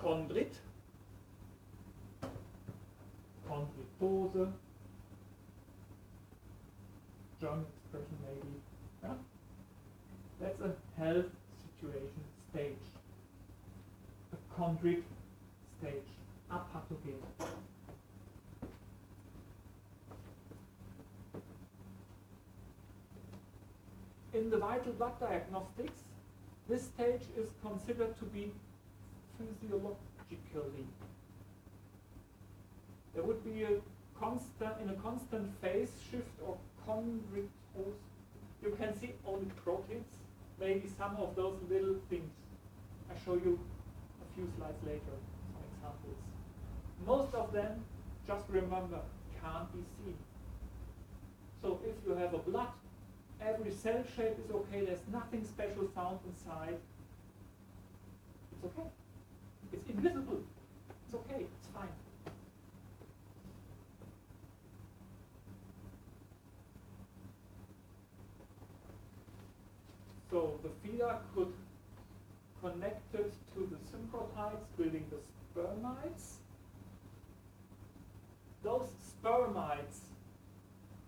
chondrit, chondritose, German expression maybe. Yeah? That's a health situation stage. A chondrit stage, apathogen. In the vital blood diagnostics, this stage is considered to be physiologically. There would be a constant phase shift or chondritose. You can see only proteins, maybe some of those little things. I'll show you a few slides later, some examples. Most of them, just remember, can't be seen. So if you have a blood, every cell shape is okay, there's nothing special found inside. It's okay. It's invisible. It's okay, it's fine. So the feeder could connect it to the synchretides, building the spermides. Those spermides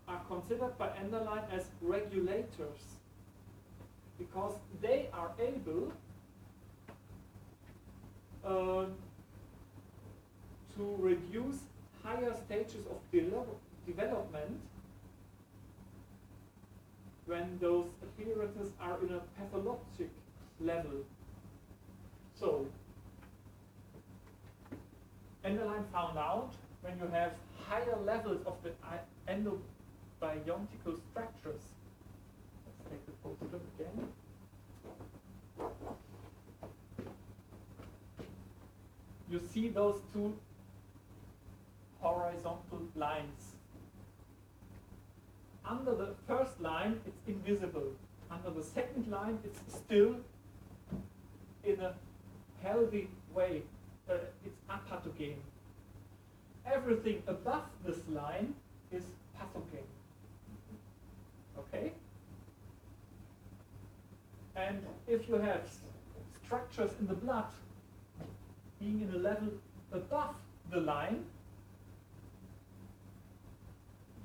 are considered by Enderlein as regulators because they are able to reduce higher stages of development when those appearances are in a pathologic level. So, Enderlein found out when you have higher levels of the endobiontical structures. Let's take the poster again. You see those two horizontal lines. Under the first line, it's invisible. Under the second line, it's still in a healthy way. It's apathogen. Everything above this line is pathogen. Okay? And if you have structures in the blood being in a level above the line,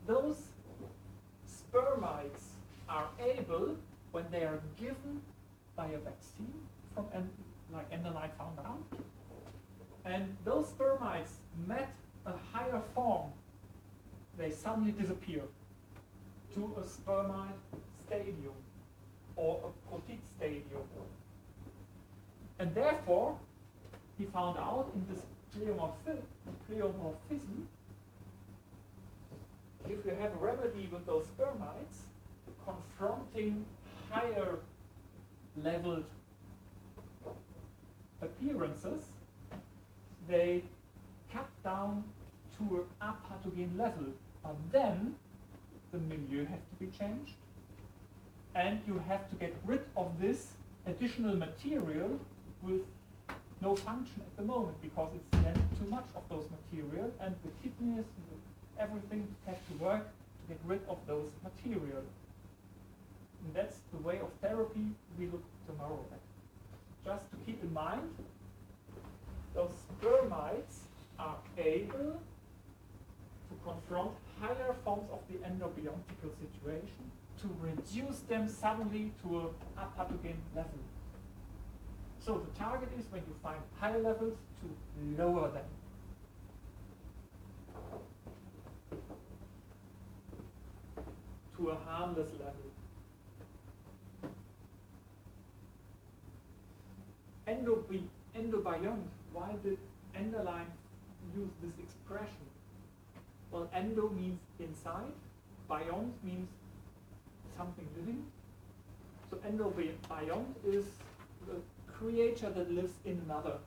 those spermides are able, when they are given by a vaccine, from like Enderlein found out, and those spermides met a higher form, they suddenly disappear to a spermide stadium or a protid stadium. And therefore, he found out in this pleomorphism, if you have a remedy with those spermides, confronting higher leveled appearances, they cut down to an apathogen level. But then the milieu has to be changed, and you have to get rid of this additional material with no function at the moment, because it's then too much of those material, and the kidneys and everything has to work to get rid of those material. And that's the way of therapy we look tomorrow at. Just to keep in mind, those spermides are able to confront higher forms of the endobiontical situation, to reduce them suddenly to an apathogen level. So the target is, when you find higher levels, to lower them. To a harmless level. Endobiont, why did Enderlein use this expression? Well, endo means inside, biont means something living. So endobiont is the creature that lives in another.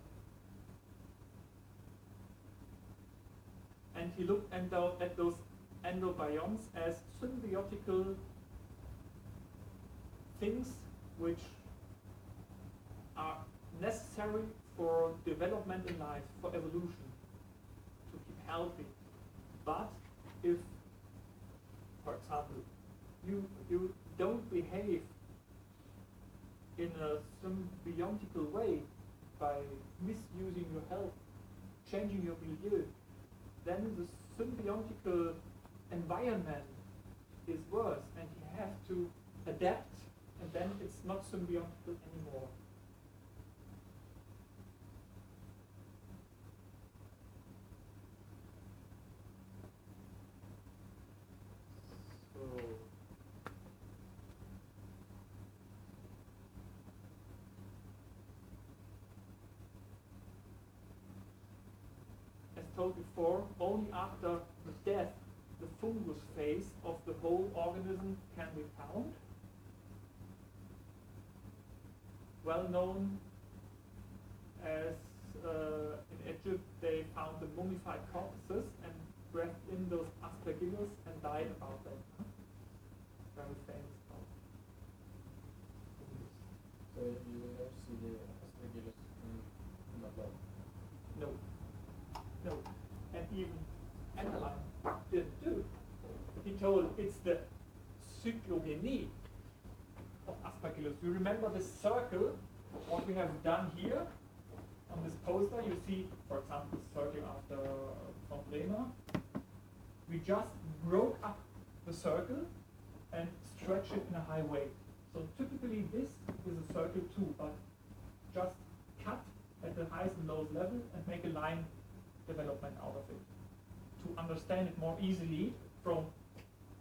And he looked at those endobionts as symbiotical things which are necessary for development in life, for evolution, to keep healthy. But if, for example, you don't behave in a symbiontical way, by misusing your health, changing your milieu, then the symbiotical environment is worse, and you have to adapt, and then it's not symbiotical anymore. So, as told before, only after the death the fungus phase of the whole organism can be found. Well known as in Egypt they found the mummified corpses and breathed in those aspergillus and died about that. Very famous about. So you never see the aspergillus in the blood? No. No. And even Enderlein didn't do. He told it's the cyclogeny of aspergillus. You remember this circle, what we have done here on this poster? You see, for example, the circle after von Bremer. We just broke up the circle and stretch it in a high way. So typically this is a circle too, but just cut at the highest and lowest level and make a line development out of it to understand it more easily from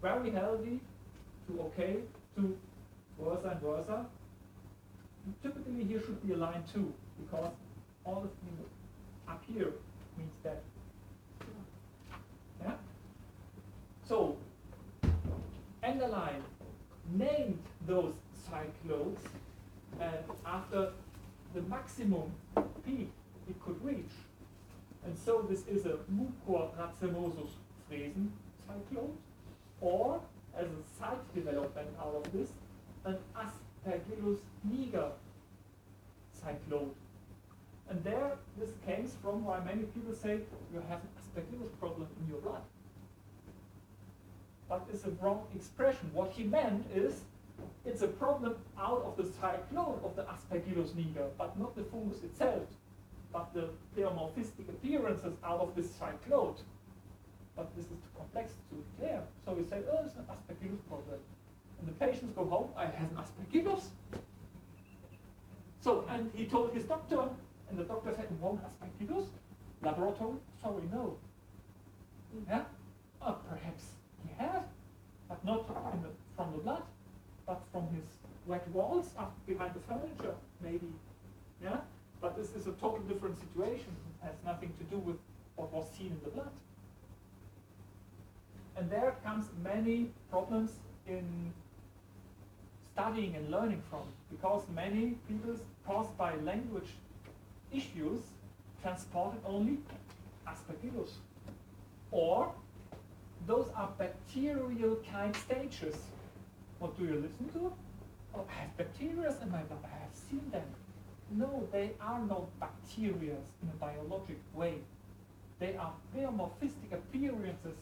very healthy to okay to worse and worse. Typically here should be a line too, because all the things up here means that. Yeah? So Enderlein named those cyclones after the maximum peak it could reach. And so this is a Mucor racemosus Fresen cyclone, or as a side development out of this, an Aspergillus niger cyclone. And there this comes from why many people say you have an Aspergillus problem in your blood. But it's a wrong expression. What he meant is it's a problem out of the cyclone of the Aspergillus niger, but not the fungus itself, but the pleomorphistic appearances out of this cyclone. But this is too complex to declare. So we say, oh, it's an Aspergillus problem. And the patients go home, I have an Aspergillus. So, and he told his doctor, and the doctor said, one Aspergillus? Laboratory? Sorry, no. Yeah? Perhaps he has, but not from the blood, but from his wet walls up behind the furniture, maybe. Yeah? But this is a totally different situation. It has nothing to do with what was seen in the blood. And there comes many problems in studying and learning from, because many people caused by language issues transported only Aspergillus. Or those are bacterial kind stages. What do you listen to? Oh, I have bacteria in my blood. I have seen them. No, they are not bacteria in a biologic way. They are pleomorphistic appearances.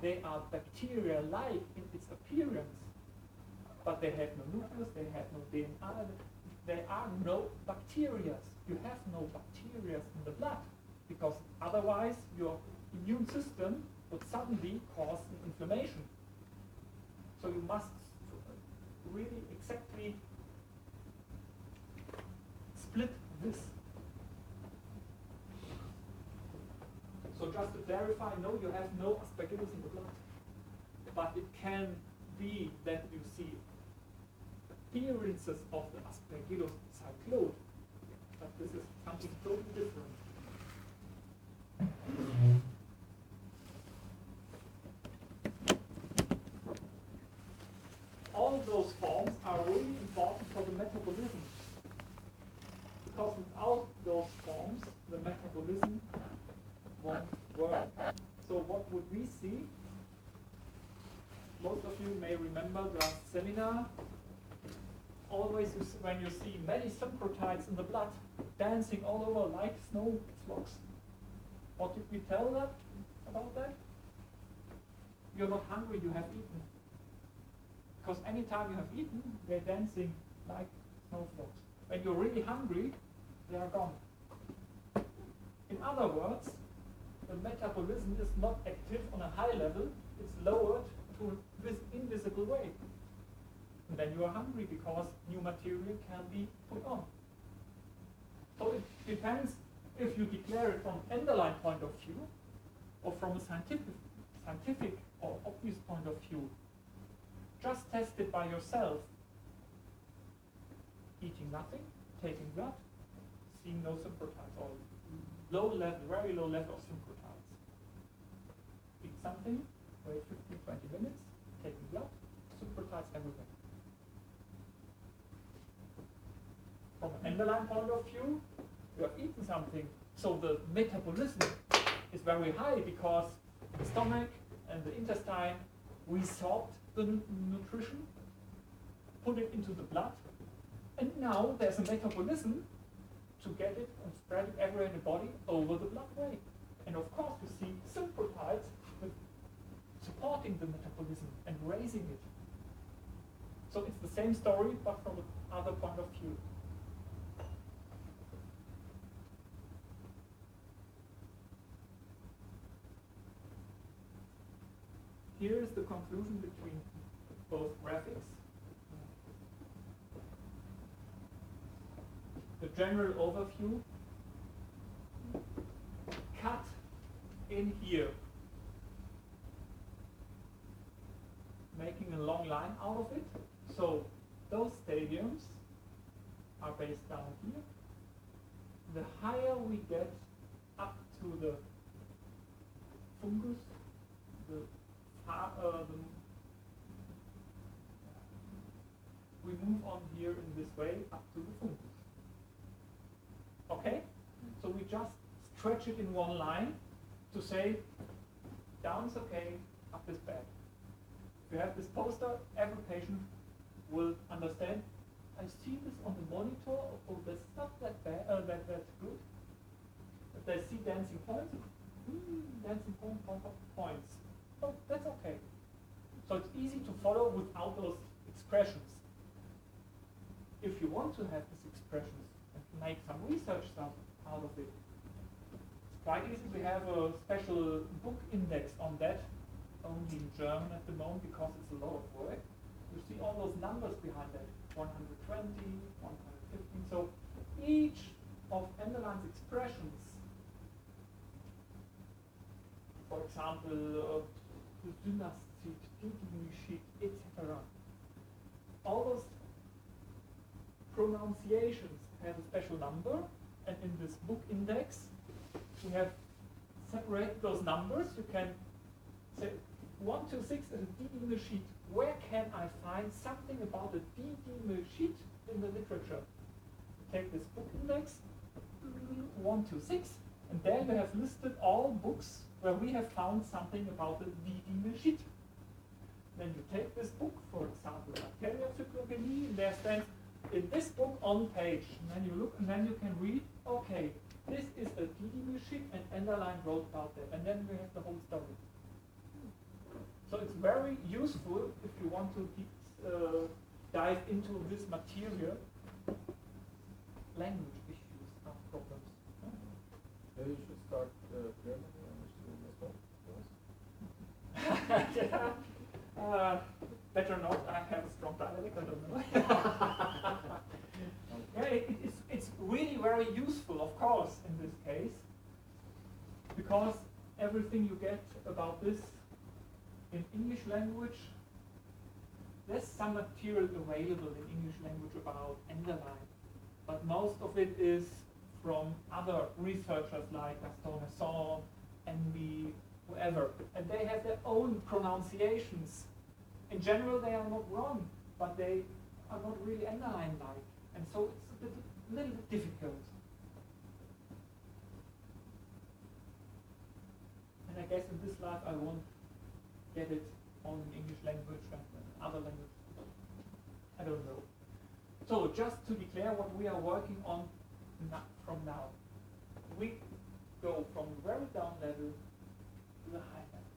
They are bacteria-like in its appearance. But they have no nucleus, they have no DNA. There are no bacteria. You have no bacteria in the blood, because otherwise your immune system would suddenly cause an inflammation. So you must really exactly split this. So just to clarify, no, you have no Aspergillus in the blood. But it can be that you see appearances of the Aspergillus cyclone. But this is something totally different. All those forms are really important for the metabolism. Because without those forms, the metabolism won't work. So what would we see? Most of you may remember the last seminar. Always when you see many synchretides in the blood dancing all over like snow flocks. What did we tell them about that? You're not hungry, you have eaten. Because anytime you have eaten, they're dancing like snowflakes. When you're really hungry, they are gone. In other words, the metabolism is not active on a high level, it's lowered to this invisible way. And then you are hungry because new material can be put on. So it depends if you declare it from an underlying point of view or from a scientific or obvious point of view. Just test it by yourself. Eating nothing, taking blood, seeing no synchretides or low level, very low level of synchretides. Eat something, wait 15-20 minutes, taking blood, synchretides everywhere. From an underlying point of view, you have eaten something, so the metabolism is very high because the stomach and the intestine resorbed the nutrition, put it into the blood, and now there's a metabolism to get it and spread it everywhere in the body over the bloodway. And of course you see synchretides supporting the metabolism and raising it. So it's the same story but from another point of view. Here is the conclusion between both graphics. The general overview, cut in here, making a long line out of it. So those stadiums are based down here. The higher we get up to the fungus, we move on here in this way up to the fungus. Okay? So we just stretch it in one line to say down's okay, up is bad. If you have this poster, every patient will understand, I see this on the monitor, oh that's not that bad, that's good. If they see dancing points, dancing points. Oh, that's okay. So it's easy to follow without those expressions. If you want to have these expressions and make some research stuff out of it, it's quite easy. We have a special book index on that, only in German at the moment because it's a lot of work. You see all those numbers behind that, 120, 115. So each of Enderlein's expressions, for example, the dynasty, sheet, etc. All those pronunciations have a special number, and in this book index, we have separated those numbers. You can say 126 is a D sheet. Where can I find something about a D sheet in the literature? Take this book index, 126, and there you have listed all books where we have found something about the D sheet. Then you take this book, for example, Bacterioencyclopedia, and there stands in this book on page, and then you look, and then you can read, okay, this is a D sheet, and Enderlein wrote about that, and then we have the whole story. So it's very useful if you want to dive into this material. Language issues are problems. Maybe you should start German as well. Better not. I have a strong dialect. I don't know. Yeah, it's really very useful, of course, in this case, because everything you get about this in English language, there's some material available in English language about Enderlein, but most of it is from other researchers like Gaston Nesson, Envy, whoever, and they have their own pronunciations. In general, they are not wrong, but they are not really Enderlein-like, and so it's a little bit difficult. And I guess in this life I won't get it on English language and other language. I don't know. So just to declare what we are working on from now. We go from very down level to the high level.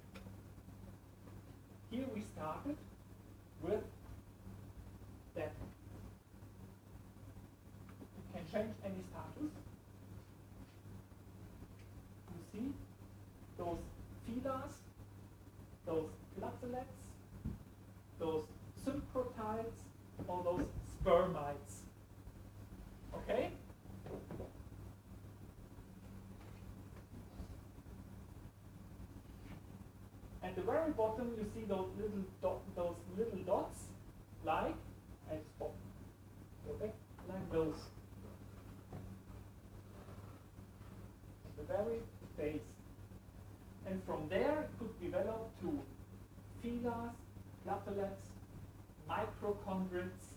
Here we started with that. You can change any status. At the very bottom, you see those little dots, like a spot. Okay, like those. At the very base. And from there, it could develop to phelas, platelets, mitochondrids,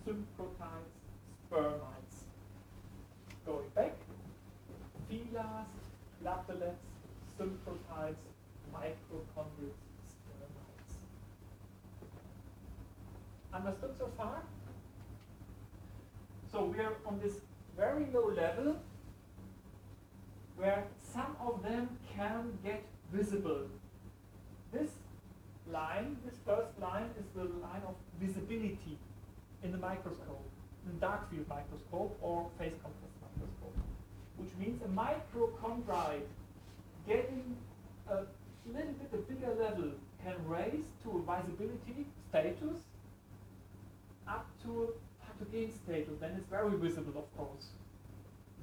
synchrotized spermites. Going back, phelas, platelets, synchrotized, mitochondrids, spermites. Understood so far? So we are on this very low level where some of them can get visible. This line, this first line, is the line of visibility in the microscope, in the Darkfield microscope or phase contrast microscope, which means a mitochondrite getting a little bit a bigger level can raise to a visibility status up to a pathogen status. Then it's very visible, of course.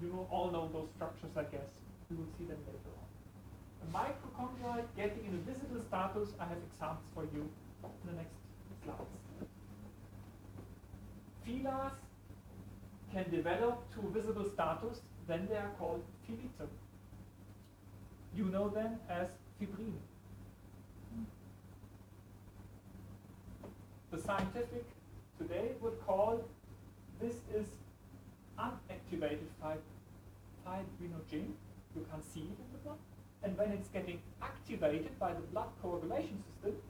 You all know those structures, I guess. We will see them later on. A mitochondrite getting in a visible status, I have examples for you in the next slides. Phelas can develop to visible status, then they are called phelite. You know them as fibrin. The scientific today would call this is unactivated fibrinogen. You can't see it in the blood. And when it's getting activated by the blood coagulation system,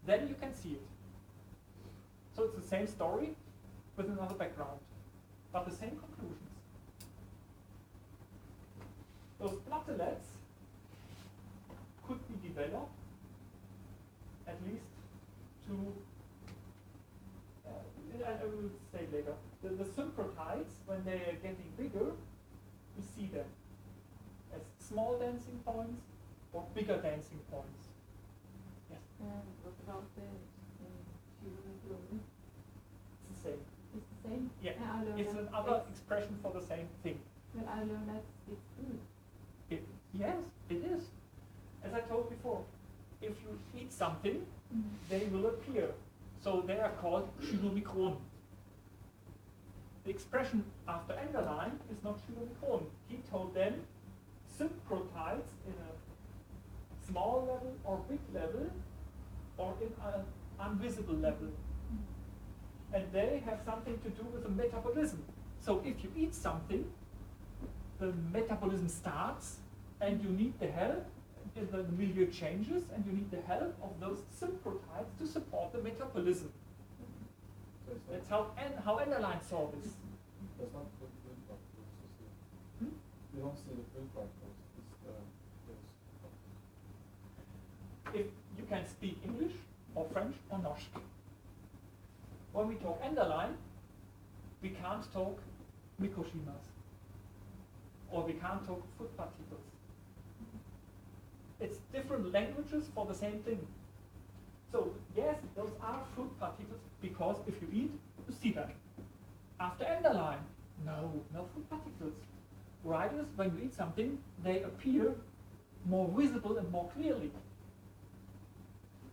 then you can see it. So it's the same story with another background, but the same conclusions. Those platelets could be developed at least to, I will say later, the synchrotized, when they are getting bigger, we see them as small dancing points or bigger dancing points. Yes? What about the hemoglobin? It's the same. It's the same? Yeah, I learned it's that another expression for the same thing. But I learned that it's food. Yes, it is. As I told before, if you eat something, they will appear. So they are called chylomicron. The expression after Enderlein is not chylomicron. He told them synchrotized in a small level or big level or in an invisible level. And they have something to do with the metabolism. So if you eat something, the metabolism starts and you need the help, the milieu changes, and you need the help of those synchrotized to support the metabolism. So it's That's how Enderlein saw this. That's not the food particles you see. You don't see the food particles, it's the If you can speak English or French or Norsk. When we talk Enderlein, we can't talk Mikroschimas, or we can't talk food particles. It's different languages for the same thing. So yes, those are food particles because if you eat, you see them. After Enderlein, no food particles. Writers, when you eat something, they appear more visible and more clearly.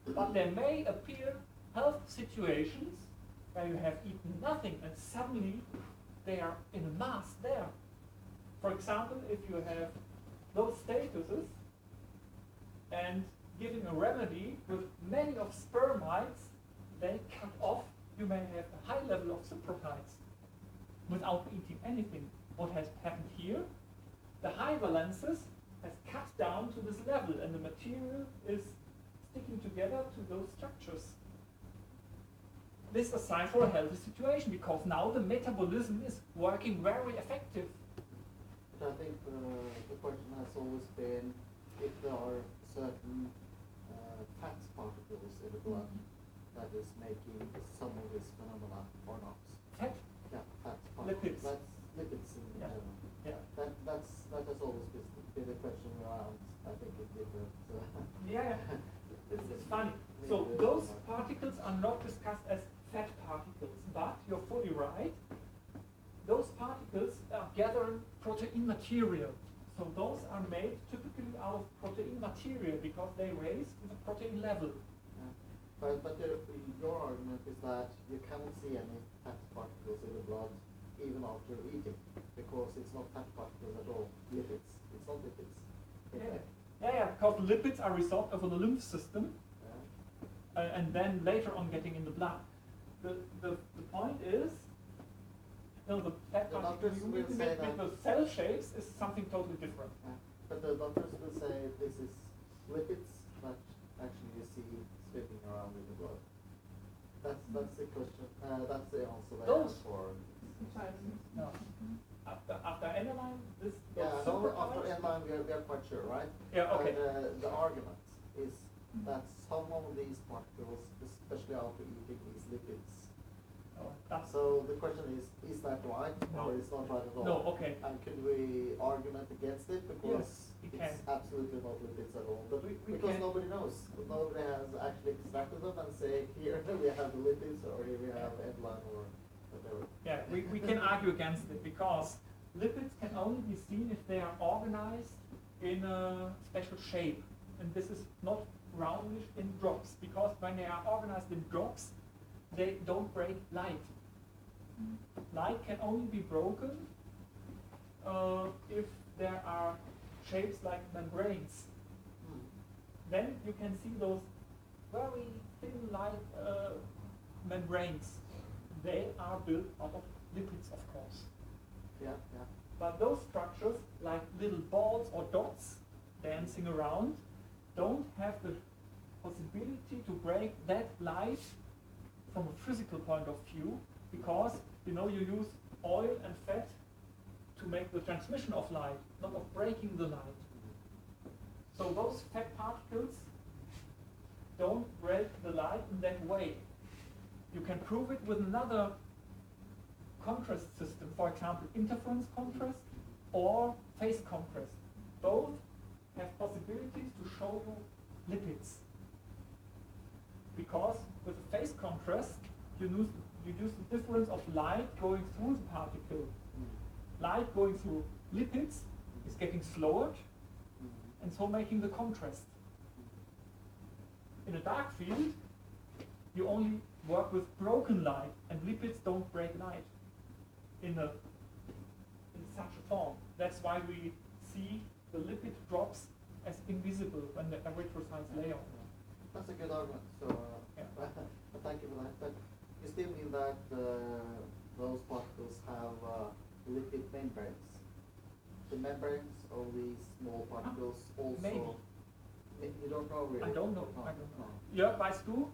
But there may appear health situations where you have eaten nothing and suddenly they are in a mass there. For example, if you have those statuses and giving a remedy with many of spermites, then cut off, you may have a high level of synchrotized without eating anything. What has happened here? The high valences has cut down to this level and the material is sticking together to those structures. This is a sign for a healthy situation because now the metabolism is working very effective. But I think the question has always been if there are certain fat particles in the blood that is making some of this phenomena or not. Fat? Yeah, fat particles. Lipids. That's lipids in general. Yeah. That has always been the question around, I think, in different... Yeah, it's funny. So those particles are not discussed as fat particles, but you're fully right. Those particles are gathering protein material. So those are made typically out of protein material because they raise with a protein level. But your argument is that you cannot see any fat particles in the blood even after eating because it's not fat particles at all, lipids. It's not lipids. Yeah, because lipids are resolved over the lymph system and then later on getting in the blood. The point is, the fat particles you with the cell shapes is something totally different. But the doctors will say this is lipids, but actually you see swimming around in the blood. That's the question. That's the answer they Those ask for. No. After enzyme, this. After enzyme we are quite sure, right? Yeah. Okay. The argument is that some of these particles, especially after eating, is lipids. So the question is that right or is not right at all? No, okay. And can we argument against it because we it's can. absolutely not lipids at all? But we because can. nobody knows. Nobody has actually extracted them and say here we have the lipids or here we have enzyme or whatever. Yeah, we can argue against it because lipids can only be seen if they are organized in a special shape. And this is not roundish in drops because when they are organized in drops, they don't break light. Light can only be broken if there are shapes like membranes. Then you can see those very thin light membranes. They are built out of lipids, of course. Yeah. But those structures, like little balls or dots dancing around, don't have the possibility to break that light from a physical point of view, because you use oil and fat to make the transmission of light, not of breaking the light. So those fat particles don't break the light in that way. You can prove it with another contrast system, for example, interference contrast or phase contrast. Both have possibilities to show you lipids. Because with a phase contrast, you use the difference of light going through the particle. Light going through lipids is getting slower, and so making the contrast. In a dark field, you only work with broken light, and lipids don't break light in such a form. That's why we see the lipid drops as invisible when the erythrocytes lay on them. That's a good argument. So thank you for that. But you still mean that those particles have lipid membranes. The membranes of these small particles also. Maybe. You don't know really. I don't know. Jörg, weißt du,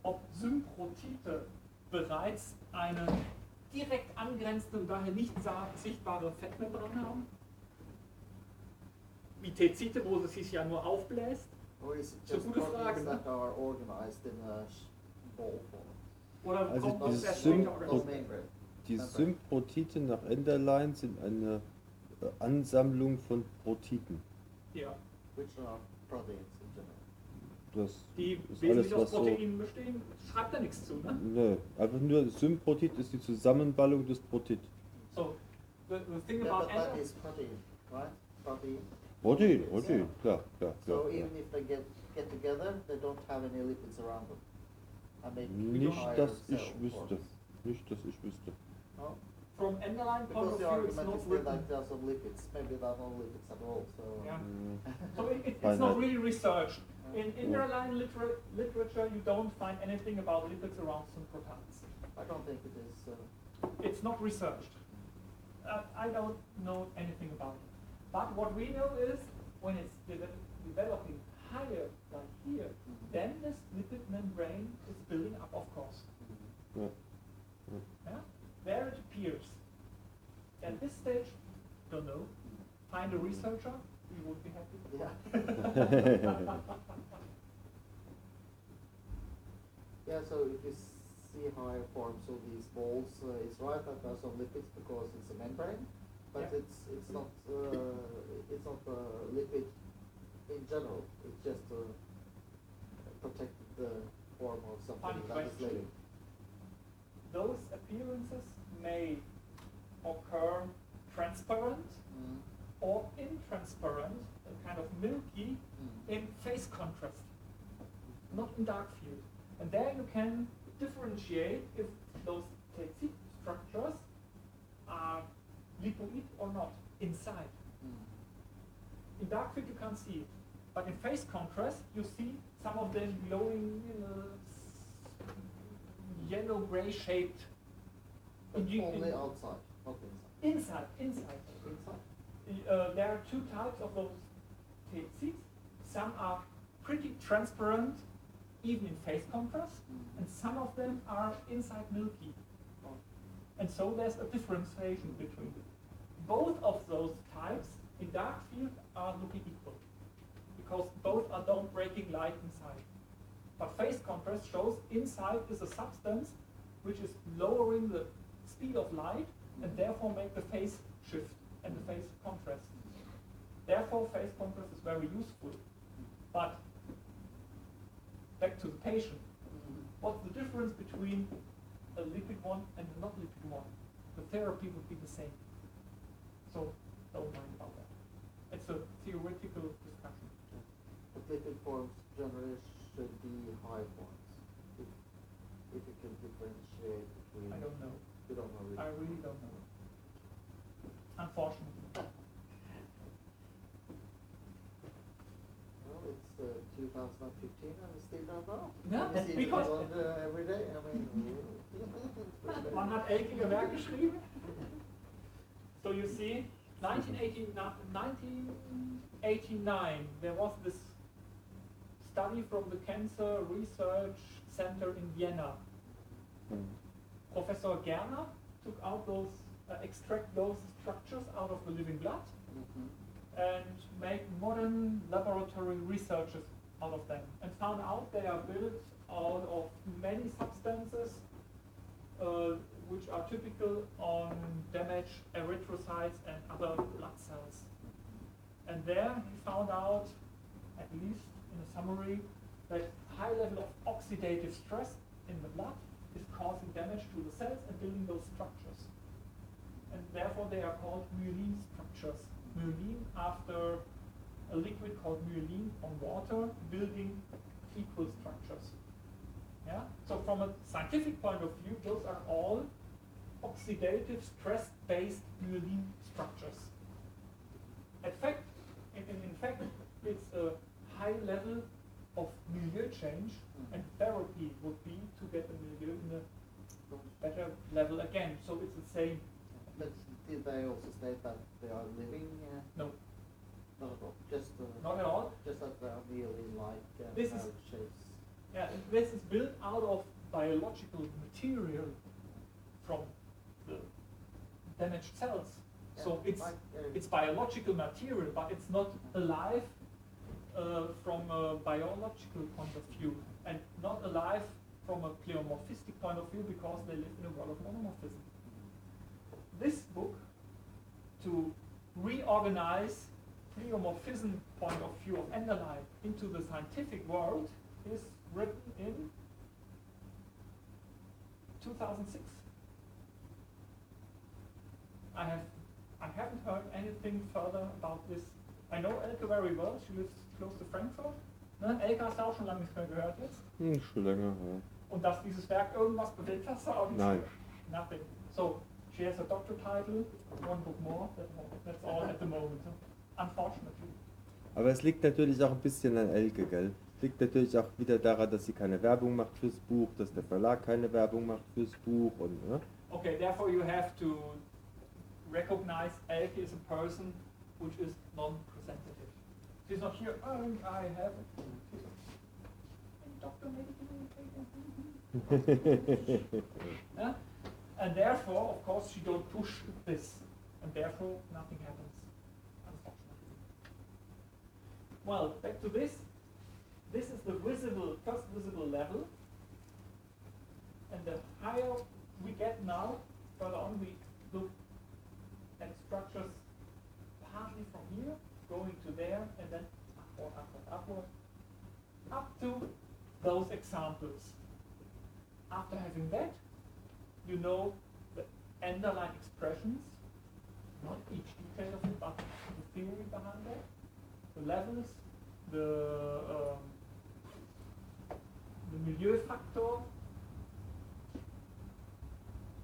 ob Symprotite bereits eine direkt angrenzende und daher nicht sichtbare Fettmembran haben? Wie Tezite, wo es sich ja nur aufbläst? Or is it Das ist just eine gute Frage. proteins that are organized in a ball form? Oder Also kommt dieses das erst Sym- später? No membrane. Die Symprotite nach Enderlein sind eine Ansammlung von Protiten. Ja. Which are proteins in general. Das Die ist alles, wesentlich aus was so... Proteinen bestehen, schreibt da nichts zu, ne? Nö, einfach nur Symprotit ist die Zusammenballung des Protit. So, the thing Yeah, about but that ender, is protein, right? Protein. Protein, klar. So even if they get together, they don't have any lipids around them. And they Nicht, higher dass cell ich wüsste. forms. Nicht, dass ich wüsste. No? from enderline point Because of the view, it's argument not is still written. like there's some lipids. Maybe there are no lipids at all. So Yeah. Mm. So it's Why not not? really researched. In Yeah. inner-line literature, you don't find anything about lipids around symptoms. I don't think it is. It's not researched. I don't know anything about it. But what we know is when it's developing higher, like here, then this lipid membrane is building up, of course. Ja. Yeah? There it appears. At this stage, don't know. Find a researcher, we would be happy. Yeah. Yeah. So if you see higher forms of these balls, it's right that there are some lipids because it's a membrane, but Yeah. it's not a lipid in general. It's just to protect the form of something that is question. living. Those appearances may occur transparent or intransparent. kind of milky in phase contrast, not in dark field. And there you can differentiate if those THC structures are lipoid or not inside. In dark field you can't see it, but in phase contrast you see some of them glowing yellow-gray shaped. But only outside, not inside. Inside. Inside? There are two types of those THCs. Some are pretty transparent, even in phase contrast, and some of them are inside milky. And so there's a differentiation between them. Both of those types in dark field are looking equal, because both are down-breaking light inside. But phase contrast shows inside is a substance which is lowering the speed of light and therefore make the phase shift and the phase contrast. Therefore phase contrast is very useful. But back to the patient. What's the difference between a lipid one and a not lipid one? The therapy would be the same. So don't mind about that. It's a theoretical discussion. But lipid forms generally should be high forms. If you can differentiate between... I don't know. You don't know really? I really don't know. Unfortunately. Well, it's 2015 and we still don't know. Yeah, We see because... it on, every day. I mean... Man hat Elkinger Werk geschrieben. So you see, 1989, there was this study from the Cancer Research Center in Vienna. Professor Gerner took out those, extract those structures out of the living blood and make modern laboratory researches out of them, and found out they are built out of many substances which are typical on damaged erythrocytes and other blood cells. And there he found out, at least in a summary, that high level of oxidative stress in the blood is causing damage to the cells and building those structures. And therefore they are called myelin structures. Myelin after a liquid called myelin on water, building equal structures. Yeah? So from a scientific point of view, those are all oxidative stress-based myelin structures. In fact, it's a high level of milieu change, and therapy would be to get the milieu in a better level again. So it's the same. But did they also state that they are living? No. Not at all. Just not at all. Just that they are myelin-like shapes. Yeah, this is built out of biological material from the damaged cells. Yeah, so it's biological material, but it's not alive from a biological point of view, and not alive from a pleomorphistic point of view, because they live in a world of monomorphism. This book, to reorganize pleomorphism point of view of enderlein into the scientific world, is written in 2006. I haven't heard anything further about this. I know Elke very well. She lives close to Frankfurt. Ne? Elke hast du auch schon lange nichts mehr gehört jetzt? Schon länger, ja. Und dass dieses Werk irgendwas bewegt, hast du auch nicht? Nein. Nothing. So she has a doctor title, one book more. That's all at the moment. Unfortunately. Aber es liegt natürlich auch ein bisschen an Elke, gell? Liegt natürlich auch wieder daran, dass sie keine Werbung macht fürs Buch, dass der Verlag keine Werbung macht fürs Buch und ne? Okay, therefore you have to recognize Elke is a person which is non-presentative. She's not here, oh, I have it. Doctor yeah? And therefore, of course, she don't push this, and therefore nothing happens, unfortunately. Well, back to this. This is the first visible level, and the higher we get now, further on we look at structures partly from here, going to there, and then upward, up to those examples. After having that, you know the underlying expressions, not each detail of it, but the theory behind that, the levels, the milieu factor,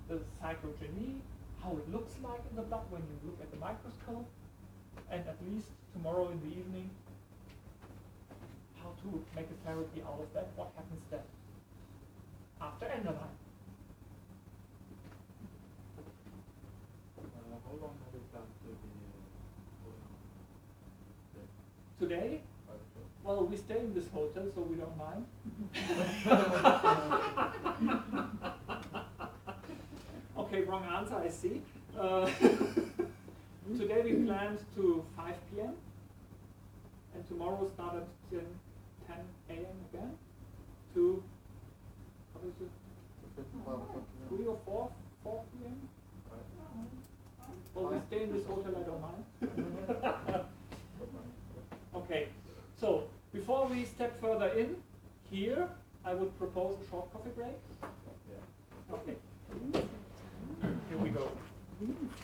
the cytogeny, how it looks like in the blood when you look at the microscope, and at least tomorrow in the evening, how to make a therapy out of that, what happens then after enzyme. How long have you planned to be going on? Today, well, we stay in this hotel, so we don't mind. Okay, wrong answer, I see. Today we planned to 5 p.m. and tomorrow start at 10 a.m. again to, what is it, 3 or 4 p.m.? Well, we stay in this hotel, I don't mind. Okay, so before we step further in, here I would propose a short coffee break. Okay, here we go.